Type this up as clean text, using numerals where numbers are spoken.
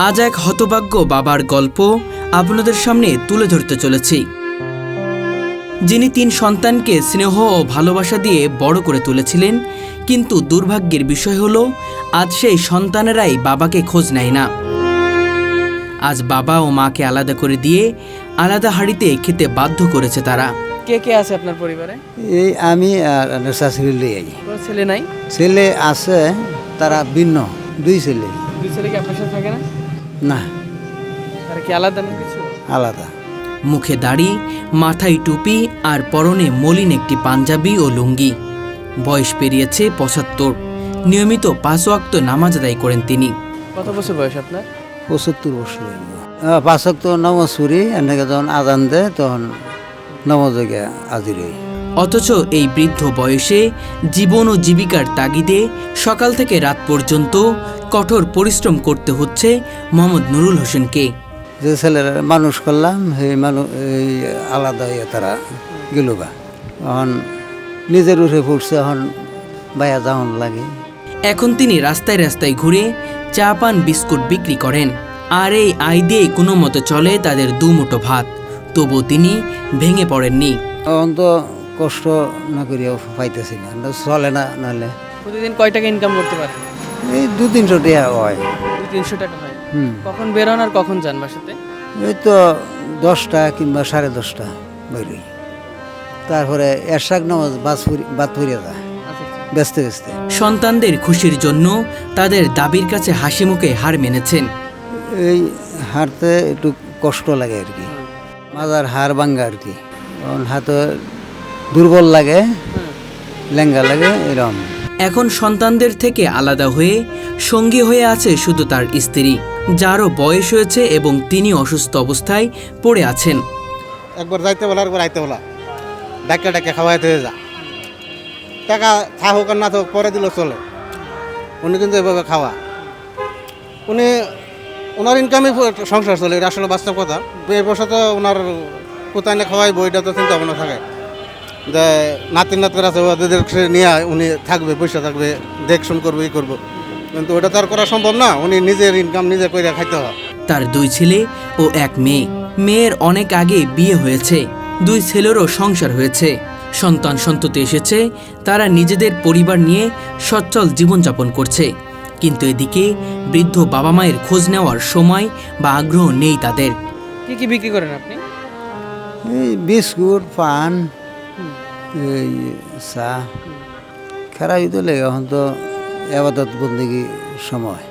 আজ এক হতভাগ্য বাবার গল্প আপনাদের সামনে তুলে ধরতে চলেছি, যিনি 3 সন্তানকে স্নেহ ও ভালোবাসা দিয়ে বড় করে তুলেছিলেন। কিন্তু দুর্ভাগ্যের বিষয় হলো আজ সেই সন্তানেরাই বাবাকে খোঁজ নেয় না। আজ বাবা ও মাকে আলাদা করে দিয়ে আলাদা হাঁড়িতে খেতে বাধ্য করেছে তারা। কে কে আছে আপনার পরিবারে? এই আমি আর শাশুড়ি লই। কোনো ছেলে নাই? ছেলে আছে, তারা ভিন্ন, 2 ছেলে। 2 ছেলে কি আপনার সাথে থাকে না? না, তারা কি আলাদা না কিছু? আলাদা। মুখে দাড়ি, মাথায় টুপি আর পরনে মলিন একটি পাঞ্জাবি ও লুঙ্গি। বয়স পেরিয়েছে 75। নিয়মিত 5 ওয়াক্ত নামাজ আদায় করেন তিনি। কত বছর বয়স আপনার? 75 বছর। 5 ওয়াক্ত নামাজ পড়ি, এনেকে যখন আজান দেয় তখন নামাজে গিয়ে হাজির হই। অথচ এই বৃদ্ধ বয়সে জীবন ও জীবিকার তাগিদে সকাল থেকে রাত পর্যন্ত কঠোর পরিশ্রম করতে হচ্ছে মোহাম্মদ নুরুল হোসেনকে। যে ছেলেরা মানুষ করলাম সেই এই আলাদা হয়ে তারা গেল গা। এখন নিজের উঠে পড়ছে, এখন বাইয়া যাওয়ান লাগে। এখন তিনি রাস্তায় রাস্তায় ঘুরে চা পান বিস্কুট বিক্রি করেন, আর এই আয় দিয়ে কোনো মতো চলে তাদের 2 মুঠো ভাত। তবু তিনি ভেঙে পড়েননি। এখন তো কষ্ট না করিয়া পাইতেছি না, চলে না। নাহলে প্রতিদিন কয় টাকা ইনকাম করতে পারেন? এই 200-300 টাকা হয়। 200-300 টাকা হয়। হুম, কখন বেরোন আর কখন যান বাসাতে? এই তো 10টা কিংবা 10:30 বেরোই। তারপরে এরশাক নামাজ বাদ পড়িয়া যায় ব্যস্তে ব্যস্তে। সন্তানদের খুশির জন্য তাদের দাবির কাছে হাসি মুখে হার মেনেছেন। এই হাঁটতে একটু কষ্ট লাগে আর কি, মাজার হাড় ভাঙ্গা আর কি। কারণ হাতে দুর্বল লাগে, লেঙ্গা লাগে এরকম। এখন সন্তানদের থেকে আলাদা হয়ে সঙ্গী হয়ে আছে শুধু তার স্ত্রী, যারও বয়স হয়েছে এবং তিনি অসুস্থ অবস্থায় পড়ে আছেন। একবার যাইতে বলা, একবার আইতে বলা, ডাক্কা ডাক্কা খাওয়াইতে হয়ে যা। টাকা থাকুক আর না থাকুক পরে দিলেও চলে। উনি কিন্তু এভাবে খাওয়া, ওনার ইনকামই সংসার চলে, এটা আসলে বাস্তব কথা। বিয়ের বসে তো ওনার কোথায় না খাওয়াই বইটা তো চিন্তা ভাবনা থাকে যে নাতির নাতকের আছে, ওদের নিয়ে উনি থাকবে, পয়সা থাকবে, দেখশুন করবে, ই করবো। কিন্তু ওটা তো আর করা সম্ভব না, উনি নিজের ইনকাম নিজে করে খাইতে হয়। তার 2 ছেলে ও 1 মেয়ে। মেয়ের অনেক আগে বিয়ে হয়েছে, 2 ছেলেরও সংসার হয়েছে, সন্তান সন্ততি এসেছে। তারা নিজেদের পরিবার নিয়ে সচ্ছল জীবনযাপন করছে। কিন্তু এদিকে বৃদ্ধ বাবা মায়ের খোঁজ নেওয়ার সময় বা আগ্রহ নেই তাদের। কি কি বিক্রি করেন আপনি? এই বিস্কুট, পান, এই চা খারাপ তো লেগে। এখন তো আবাদত বন্দেগী সময়।